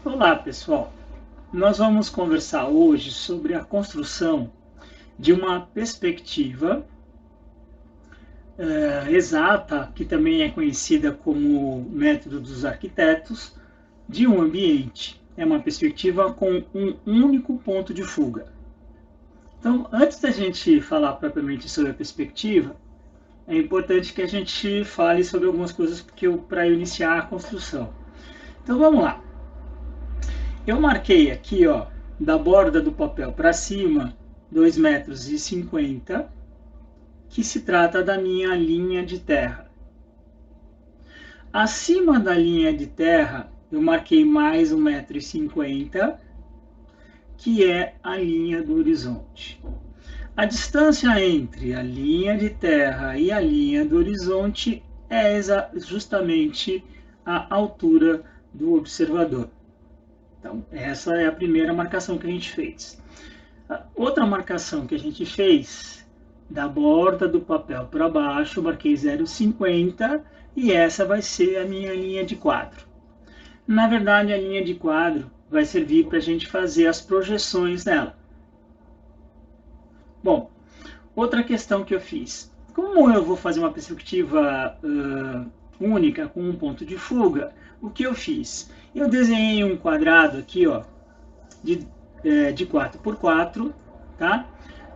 Olá, pessoal. Nós vamos conversar hoje sobre a construção de uma perspectiva exata, que também é conhecida como método dos arquitetos, de um ambiente. É uma perspectiva com um único ponto de fuga. Então, antes da gente falar propriamente sobre a perspectiva, é importante que a gente fale sobre algumas coisas para iniciar a construção. Então, vamos lá. Eu marquei aqui, ó, da borda do papel para cima, 2,50 m, que se trata da minha linha de terra. Acima da linha de terra, eu marquei mais 1,50 m, que é a linha do horizonte. A distância entre a linha de terra e a linha do horizonte é justamente a altura do observador. Então, essa é a primeira marcação que a gente fez. A outra marcação que a gente fez, da borda do papel para baixo, eu marquei 0,50 e essa vai ser a minha linha de quadro. Na verdade, a linha de quadro vai servir para a gente fazer as projeções dela. Bom, outra questão que eu fiz. Como eu vou fazer uma perspectiva única com um ponto de fuga, o que eu fiz? Eu desenhei um quadrado aqui, ó, de 4 por 4, tá?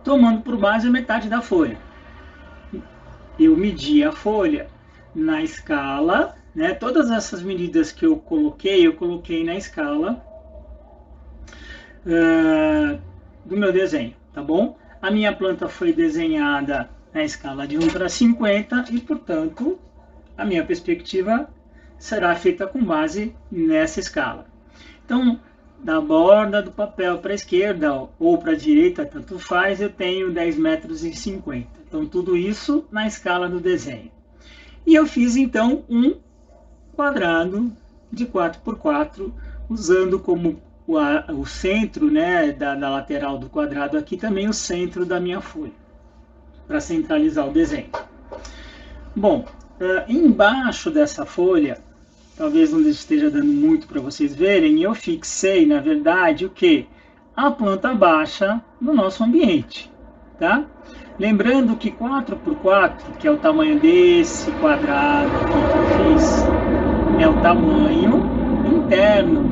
Tomando por base a metade da folha. Eu medi a folha na escala, né? Todas essas medidas que eu coloquei na escala do meu desenho, tá bom? A minha planta foi desenhada na escala de 1 para 50 e, portanto, a minha perspectiva será feita com base nessa escala. Então, da borda do papel para a esquerda ou para a direita, tanto faz, eu tenho 10,50 m. Então, tudo isso na escala do desenho. E eu fiz, então, um quadrado de 4 por 4, usando como o centro, né, da lateral do quadrado aqui, também o centro da minha folha, para centralizar o desenho. Bom, embaixo dessa folha, talvez não esteja dando muito para vocês verem, eu fixei, na verdade, o que? A planta baixa no nosso ambiente, tá? Lembrando que 4 por 4, que é o tamanho desse quadrado aqui que eu fiz, é o tamanho interno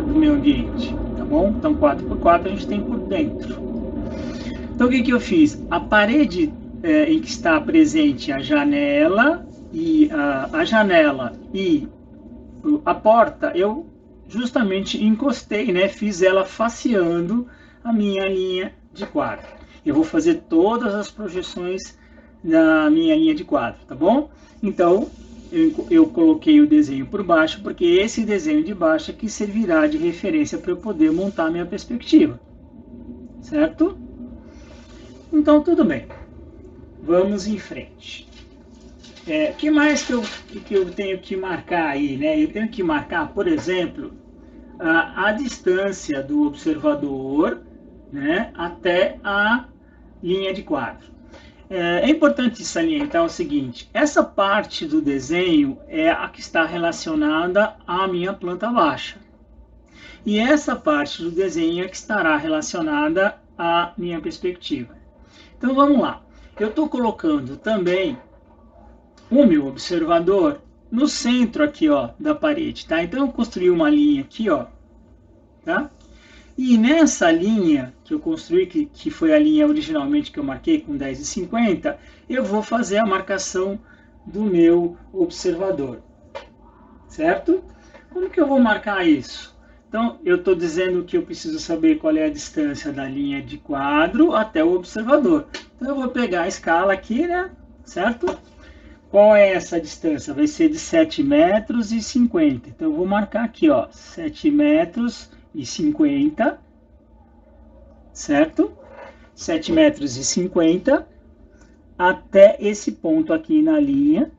do meu ambiente, tá bom? Então 4 por 4 a gente tem por dentro. Então o que eu fiz? A parede em que está presente a janela e a porta, eu justamente encostei, né? Fiz ela faceando a minha linha de quadro. Eu vou fazer todas as projeções da minha linha de quadro, tá bom? Então, eu coloquei o desenho por baixo, porque esse desenho de baixo é que servirá de referência para eu poder montar minha perspectiva, certo? Então, tudo bem. Vamos em frente. O que mais que eu tenho que marcar aí, né? Eu tenho que marcar, por exemplo, a distância do observador, né, até a linha de quadro. É importante salientar o seguinte: essa parte do desenho é a que está relacionada à minha planta baixa. E essa parte do desenho é que estará relacionada à minha perspectiva. Então vamos lá. Eu estou colocando também o meu observador no centro aqui, ó, da parede, tá? Então eu construí uma linha aqui, ó, tá? E nessa linha que eu construí, que foi a linha originalmente que eu marquei com 10,50, eu vou fazer a marcação do meu observador, certo? Como que eu vou marcar isso? Então, eu estou dizendo que eu preciso saber qual é a distância da linha de quadro até o observador. Então, eu vou pegar a escala aqui, né? Certo? Qual é essa distância? Vai ser de 7,50 metros. Então, eu vou marcar aqui, ó, 7,50 metros, certo? 7,50 metros até esse ponto aqui na linha,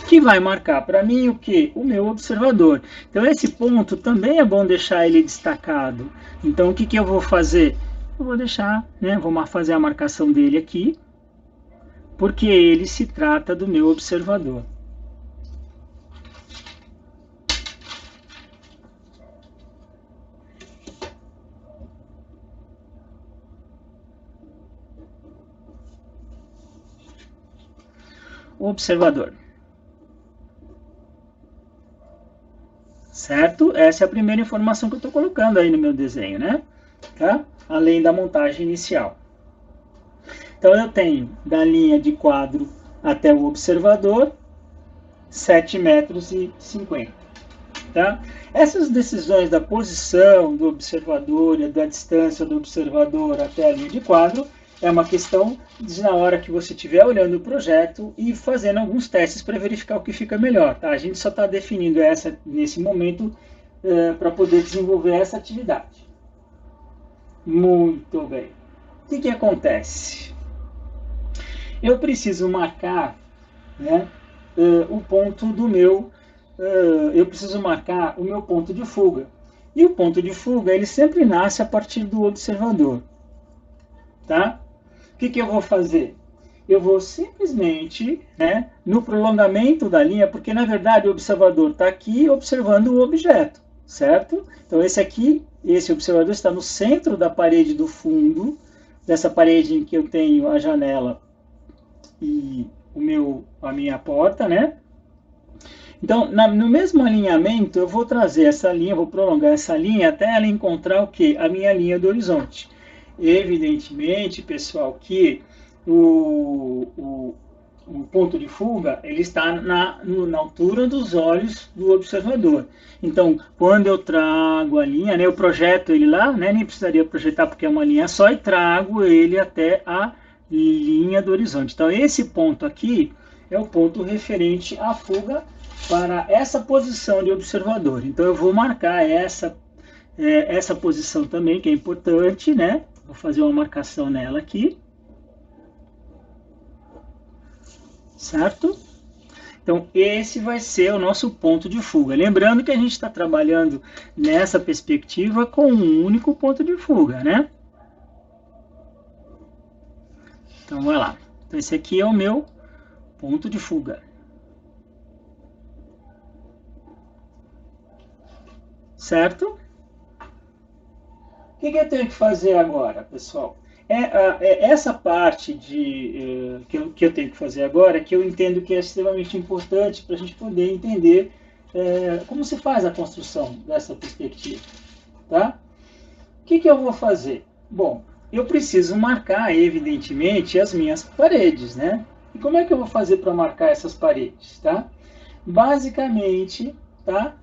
que vai marcar para mim o que? O meu observador. Então, esse ponto também é bom deixar ele destacado. Então, o que eu vou fazer? Eu vou deixar, né? Vou fazer a marcação dele aqui, porque ele se trata do meu observador. observador. Certo? Essa é a primeira informação que eu estou colocando aí no meu desenho, né? Tá? Além da montagem inicial. Então, eu tenho da linha de quadro até o observador, 7,50 metros. Tá? Essas decisões da posição do observador e da distância do observador até a linha de quadro é uma questão de, na hora que você estiver olhando o projeto e fazendo alguns testes para verificar o que fica melhor. Tá? A gente só está definindo essa nesse momento para poder desenvolver essa atividade. Muito bem. O que acontece? Eu preciso marcar, né, o ponto do meu... eu preciso marcar o meu ponto de fuga. E o ponto de fuga, ele sempre nasce a partir do observador. Tá? O que eu vou fazer? Eu vou simplesmente, né, no prolongamento da linha, porque na verdade o observador está aqui observando o objeto, certo? Então esse observador está no centro da parede do fundo, dessa parede em que eu tenho a janela e a minha porta, né? Então, no mesmo alinhamento, eu vou trazer essa linha, vou prolongar essa linha até ela encontrar o quê? A minha linha do horizonte. Evidentemente, pessoal, que o ponto de fuga ele está na altura dos olhos do observador. Então, quando eu trago a linha, né, eu projeto ele lá, né, nem precisaria projetar porque é uma linha só, e trago ele até a linha do horizonte. Então, esse ponto aqui é o ponto referente à fuga para essa posição de observador. Então, eu vou marcar essa posição também, que é importante, né? Vou fazer uma marcação nela aqui. Certo? Então, esse vai ser o nosso ponto de fuga. Lembrando que a gente está trabalhando nessa perspectiva com um único ponto de fuga, né? Então, vai lá. Então, esse aqui é o meu ponto de fuga. Certo? O que eu tenho que fazer agora, pessoal? Essa parte que eu tenho que fazer agora, que eu entendo que é extremamente importante para a gente poder entender como se faz a construção dessa perspectiva. Tá? O que eu vou fazer? Bom, eu preciso marcar, evidentemente, as minhas paredes, né? E como é que eu vou fazer para marcar essas paredes? Tá? Basicamente, tá?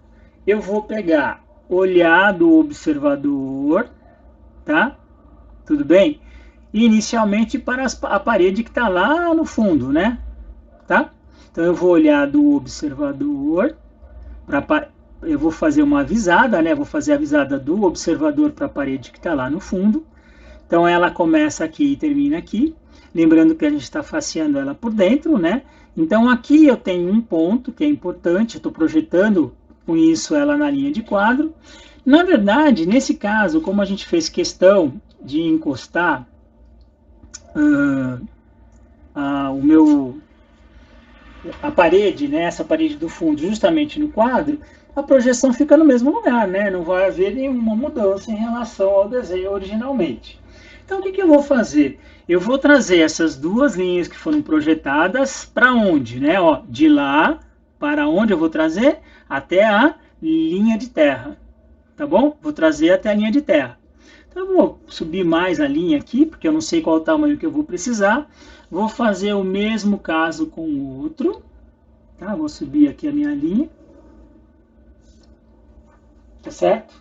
Eu vou pegar, olhar do observador, tá? Tudo bem? Inicialmente para a parede que está lá no fundo, né? Tá? Então eu vou olhar do observador, eu vou fazer uma visada, né? Vou fazer a visada do observador para a parede que está lá no fundo. Então ela começa aqui e termina aqui. Lembrando que a gente está faceando ela por dentro, né? Então aqui eu tenho um ponto que é importante, eu estou projetando com isso ela na linha de quadro. Na verdade, nesse caso, como a gente fez questão de encostar a parede, né, essa parede do fundo justamente no quadro, a projeção fica no mesmo lugar, né? Não vai haver nenhuma mudança em relação ao desenho originalmente. Então, o que eu vou fazer? Eu vou trazer essas duas linhas que foram projetadas para onde, né? Ó, de lá para onde eu vou trazer? Até a linha de terra, tá bom? Vou trazer até a linha de terra. Então, eu vou subir mais a linha aqui, porque eu não sei qual o tamanho que eu vou precisar. Vou fazer o mesmo caso com o outro. Tá? Vou subir aqui a minha linha. Tá certo?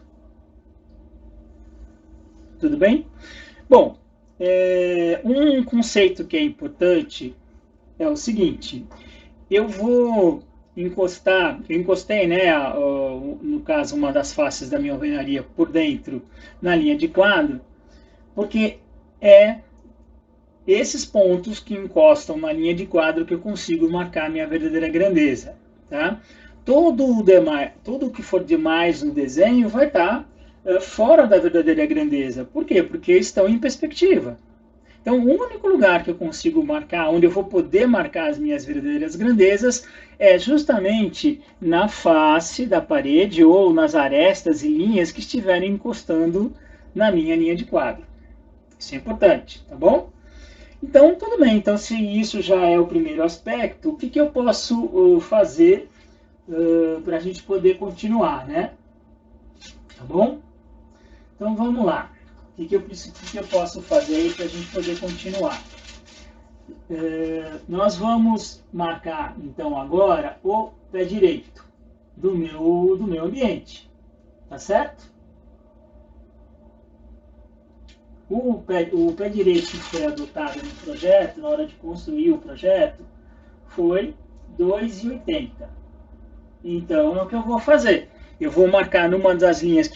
Tudo bem? Bom, um conceito que é importante é o seguinte. Eu vou encostar, eu encostei, né, no caso, uma das faces da minha alvenaria por dentro na linha de quadro, porque é esses pontos que encostam na linha de quadro que eu consigo marcar a minha verdadeira grandeza. Tá? Tudo o que for demais no desenho vai estar fora da verdadeira grandeza. Por quê? Porque estão em perspectiva. Então, o único lugar que eu consigo marcar, onde eu vou poder marcar as minhas verdadeiras grandezas, é justamente na face da parede ou nas arestas e linhas que estiverem encostando na minha linha de quadro. Isso é importante, tá bom? Então, tudo bem. Então, se isso já é o primeiro aspecto, o que, que eu posso fazer para a gente poder continuar, né? Tá bom? Então, vamos lá. O que, que eu posso fazer aí para a gente poder continuar? Nós vamos marcar, então, agora o pé direito do meu ambiente. Tá certo? O pé direito que foi adotado no projeto, na hora de construir o projeto, foi 2,80. Então, é o que eu vou fazer. Eu vou marcar numa das linhas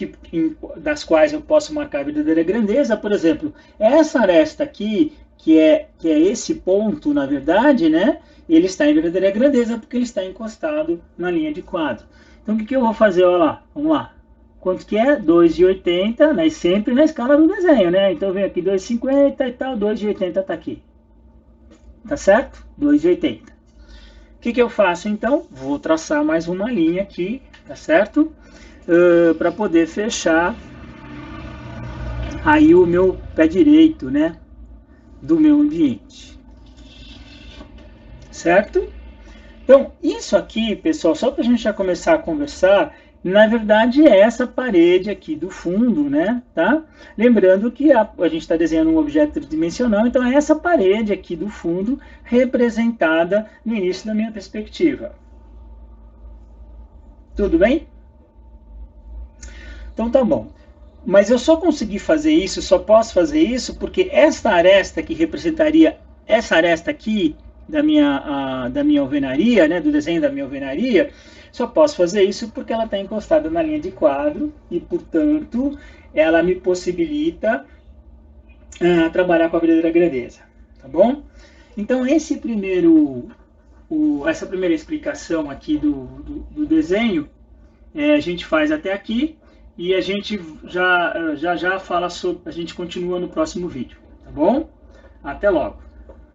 das quais eu posso marcar a verdadeira grandeza, por exemplo, essa aresta aqui, que é esse ponto, na verdade, né? Ele está em verdadeira grandeza porque ele está encostado na linha de quadro. Então, o que eu vou fazer? Olha lá, vamos lá. Quanto que é? 2,80, né? Sempre na escala do desenho, né? Então, vem aqui 2,50 e tal, 2,80 está aqui. Tá certo? 2,80. O que eu faço, então? Vou traçar mais uma linha aqui, tá certo? Para poder fechar aí o meu pé direito, né? Do meu ambiente. Certo? Então, isso aqui, pessoal, só para a gente já começar a conversar, na verdade é essa parede aqui do fundo, né? Tá? Lembrando que a gente está desenhando um objeto tridimensional, então é essa parede aqui do fundo representada no início da minha perspectiva. Tudo bem? Então tá bom. Mas eu só consegui fazer isso, só posso fazer isso, porque esta aresta que representaria essa aresta aqui da minha alvenaria, né, do desenho da minha alvenaria, só posso fazer isso porque ela está encostada na linha de quadro e, portanto, ela me possibilita trabalhar com a verdadeira grandeza, tá bom? Então, essa primeira explicação aqui do desenho, a gente faz até aqui e a gente já fala sobre, a gente continua no próximo vídeo, tá bom? Até logo!